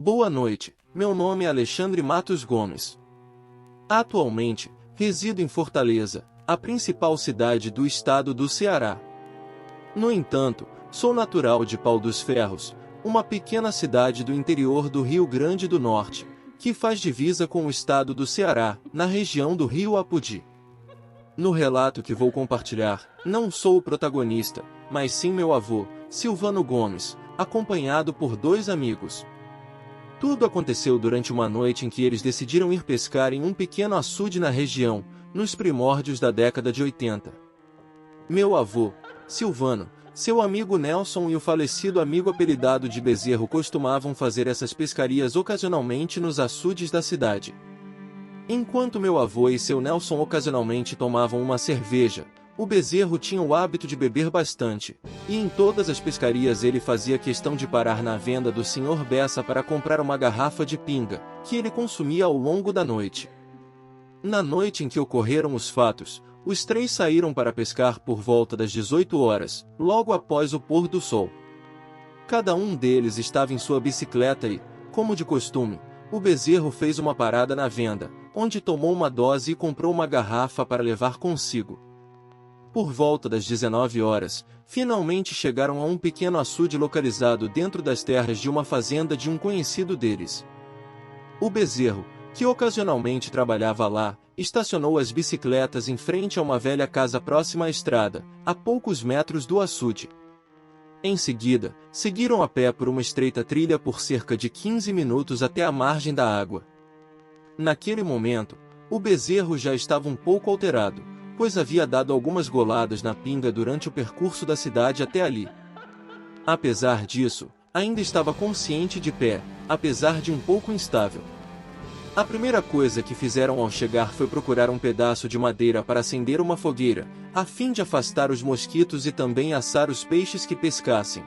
Boa noite, meu nome é Alexandre Matos Gomes. Atualmente, resido em Fortaleza, a principal cidade do estado do Ceará. No entanto, sou natural de Pau dos Ferros, uma pequena cidade do interior do Rio Grande do Norte, que faz divisa com o estado do Ceará, na região do Rio Apodi. No relato que vou compartilhar, não sou o protagonista, mas sim meu avô, Silvano Gomes, acompanhado por 2 amigos. Tudo aconteceu durante uma noite em que eles decidiram ir pescar em um pequeno açude na região, nos primórdios da década de 80. Meu avô, Silvano, seu amigo Nelson e o falecido amigo apelidado de Bezerro costumavam fazer essas pescarias ocasionalmente nos açudes da cidade. Enquanto meu avô e seu Nelson ocasionalmente tomavam uma cerveja, o Bezerro tinha o hábito de beber bastante, e em todas as pescarias ele fazia questão de parar na venda do Sr. Bessa para comprar uma garrafa de pinga, que ele consumia ao longo da noite. Na noite em que ocorreram os fatos, os 3 saíram para pescar por volta das 18 horas, logo após o pôr do sol. Cada um deles estava em sua bicicleta e, como de costume, o Bezerro fez uma parada na venda, onde tomou uma dose e comprou uma garrafa para levar consigo. Por volta das 19 horas, finalmente chegaram a um pequeno açude localizado dentro das terras de uma fazenda de um conhecido deles. O Bezerro, que ocasionalmente trabalhava lá, estacionou as bicicletas em frente a uma velha casa próxima à estrada, a poucos metros do açude. Em seguida, seguiram a pé por uma estreita trilha por cerca de 15 minutos até a margem da água. Naquele momento, o Bezerro já estava um pouco alterado, pois havia dado algumas goladas na pinga durante o percurso da cidade até ali. Apesar disso, ainda estava consciente de pé, apesar de um pouco instável. A primeira coisa que fizeram ao chegar foi procurar um pedaço de madeira para acender uma fogueira, a fim de afastar os mosquitos e também assar os peixes que pescassem.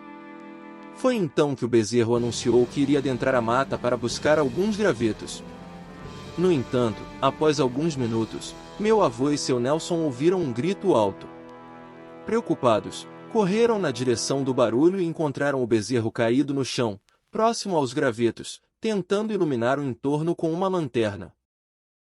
Foi então que o Bezerro anunciou que iria adentrar a mata para buscar alguns gravetos. No entanto, após alguns minutos, meu avô e seu Nelson ouviram um grito alto. Preocupados, correram na direção do barulho e encontraram o Bezerro caído no chão, próximo aos gravetos, tentando iluminar o entorno com uma lanterna.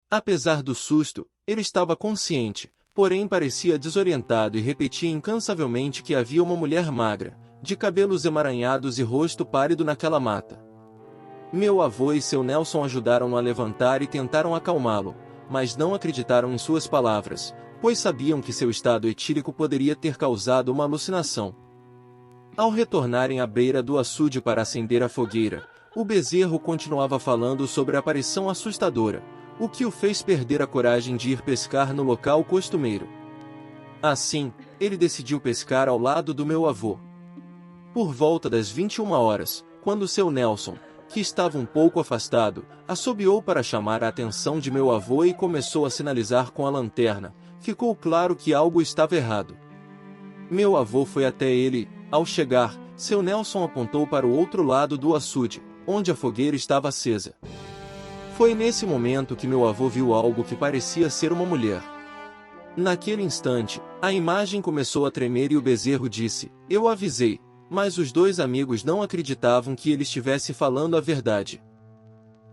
Apesar do susto, ele estava consciente, porém parecia desorientado e repetia incansavelmente que havia uma mulher magra, de cabelos emaranhados e rosto pálido naquela mata. Meu avô e seu Nelson ajudaram-no a levantar e tentaram acalmá-lo, mas não acreditaram em suas palavras, pois sabiam que seu estado etílico poderia ter causado uma alucinação. Ao retornarem à beira do açude para acender a fogueira, o Bezerro continuava falando sobre a aparição assustadora, o que o fez perder a coragem de ir pescar no local costumeiro. Assim, ele decidiu pescar ao lado do meu avô. Por volta das 21 horas, quando seu Nelson, que estava um pouco afastado, assobiou para chamar a atenção de meu avô e começou a sinalizar com a lanterna, ficou claro que algo estava errado. Meu avô foi até ele e, ao chegar, seu Nelson apontou para o outro lado do açude, onde a fogueira estava acesa. Foi nesse momento que meu avô viu algo que parecia ser uma mulher. Naquele instante, a imagem começou a tremer e o Bezerro disse: "Eu avisei", mas os 2 amigos não acreditavam que ele estivesse falando a verdade.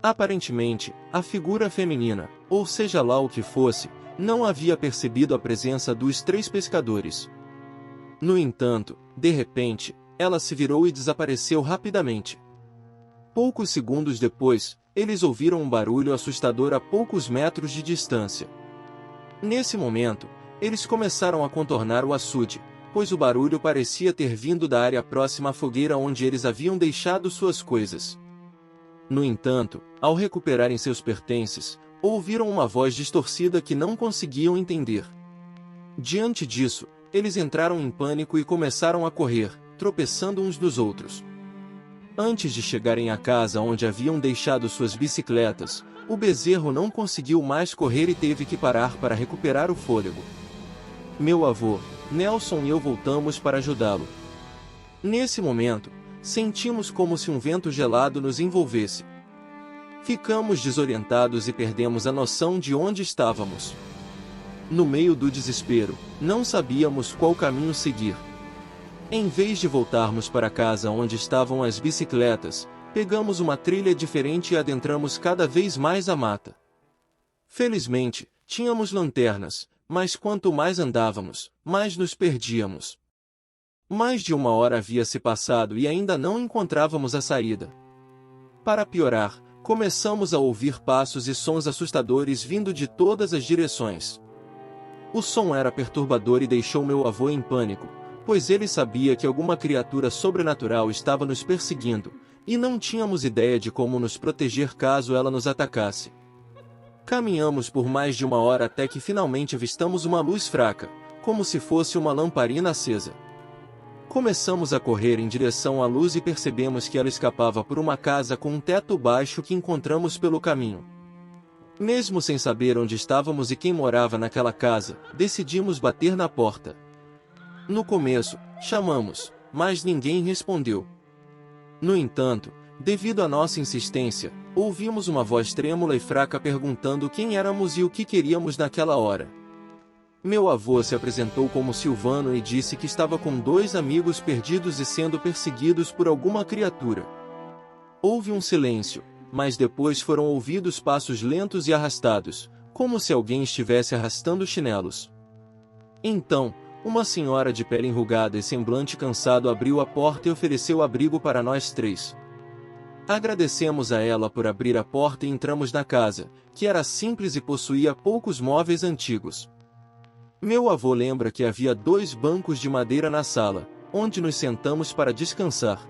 Aparentemente, a figura feminina, ou seja lá o que fosse, não havia percebido a presença dos 3 pescadores. No entanto, de repente, ela se virou e desapareceu rapidamente. Poucos segundos depois, eles ouviram um barulho assustador a poucos metros de distância. Nesse momento, eles começaram a contornar o açude, pois o barulho parecia ter vindo da área próxima à fogueira onde eles haviam deixado suas coisas. No entanto, ao recuperarem seus pertences, ouviram uma voz distorcida que não conseguiam entender. Diante disso, eles entraram em pânico e começaram a correr, tropeçando uns dos outros. Antes de chegarem à casa onde haviam deixado suas bicicletas, o Bezerro não conseguiu mais correr e teve que parar para recuperar o fôlego. Meu avô, Nelson e eu voltamos para ajudá-lo. Nesse momento, sentimos como se um vento gelado nos envolvesse. Ficamos desorientados e perdemos a noção de onde estávamos. No meio do desespero, não sabíamos qual caminho seguir. Em vez de voltarmos para casa onde estavam as bicicletas, Pegamos uma trilha diferente e adentramos cada vez mais a mata. Felizmente, tínhamos lanternas, mas quanto mais andávamos, mais nos perdíamos. Mais de 1 hora havia se passado e ainda não encontrávamos a saída. Para piorar, começamos a ouvir passos e sons assustadores vindo de todas as direções. O som era perturbador e deixou meu avô em pânico, pois ele sabia que alguma criatura sobrenatural estava nos perseguindo, e não tínhamos ideia de como nos proteger caso ela nos atacasse. Caminhamos por mais de 1 hora até que finalmente avistamos uma luz fraca, como se fosse uma lamparina acesa. Começamos a correr em direção à luz e percebemos que ela escapava por uma casa com um teto baixo que encontramos pelo caminho. Mesmo sem saber onde estávamos e quem morava naquela casa, decidimos bater na porta. No começo, chamamos, mas ninguém respondeu. No entanto, devido à nossa insistência, ouvimos uma voz trêmula e fraca perguntando quem éramos e o que queríamos naquela hora. Meu avô se apresentou como Silvano e disse que estava com 2 amigos perdidos e sendo perseguidos por alguma criatura. Houve um silêncio, mas depois foram ouvidos passos lentos e arrastados, como se alguém estivesse arrastando chinelos. Então, uma senhora de pele enrugada e semblante cansado abriu a porta e ofereceu abrigo para nós 3. Agradecemos a ela por abrir a porta e entramos na casa, que era simples e possuía poucos móveis antigos. Meu avô lembra que havia 2 bancos de madeira na sala, onde nos sentamos para descansar.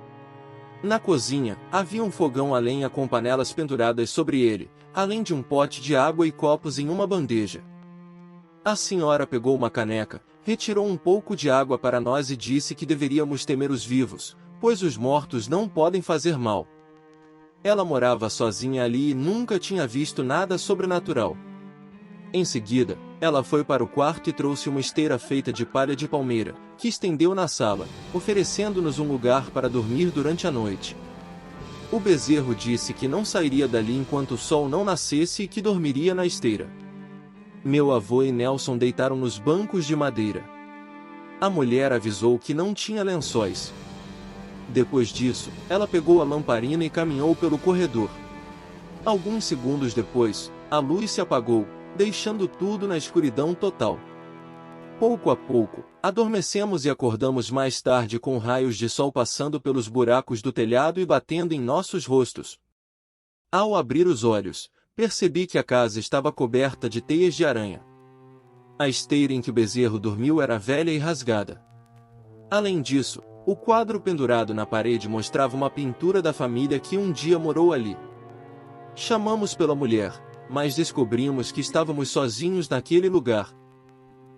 Na cozinha, havia um fogão a lenha com panelas penduradas sobre ele, além de um pote de água e copos em uma bandeja. A senhora pegou uma caneca, retirou um pouco de água para nós e disse que deveríamos temer os vivos, pois os mortos não podem fazer mal. Ela morava sozinha ali e nunca tinha visto nada sobrenatural. Em seguida, ela foi para o quarto e trouxe uma esteira feita de palha de palmeira, que estendeu na sala, oferecendo-nos um lugar para dormir durante a noite. O bezerro disse que não sairia dali enquanto o sol não nascesse e que dormiria na esteira. Meu avô e Nelson deitaram nos bancos de madeira. A mulher avisou que não tinha lençóis. Depois disso, ela pegou a lamparina e caminhou pelo corredor. Alguns segundos depois, a luz se apagou, deixando tudo na escuridão total. Pouco a pouco, adormecemos e acordamos mais tarde com raios de sol passando pelos buracos do telhado e batendo em nossos rostos. Ao abrir os olhos, percebi que a casa estava coberta de teias de aranha. A esteira em que o bezerro dormiu era velha e rasgada. Além disso, o quadro pendurado na parede mostrava uma pintura da família que um dia morou ali. Chamamos pela mulher, mas descobrimos que estávamos sozinhos naquele lugar.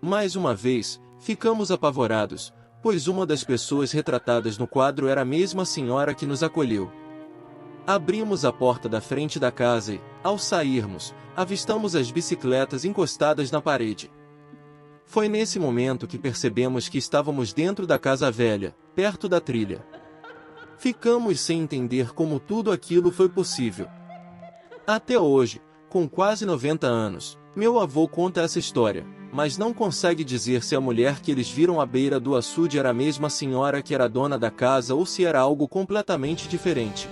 Mais uma vez, ficamos apavorados, pois uma das pessoas retratadas no quadro era a mesma senhora que nos acolheu. Abrimos a porta da frente da casa e, ao sairmos, avistamos as bicicletas encostadas na parede. Foi nesse momento que percebemos que estávamos dentro da casa velha, perto da trilha. Ficamos sem entender como tudo aquilo foi possível. Até hoje, com quase 90 anos, meu avô conta essa história, mas não consegue dizer se a mulher que eles viram à beira do açude era a mesma senhora que era dona da casa ou se era algo completamente diferente.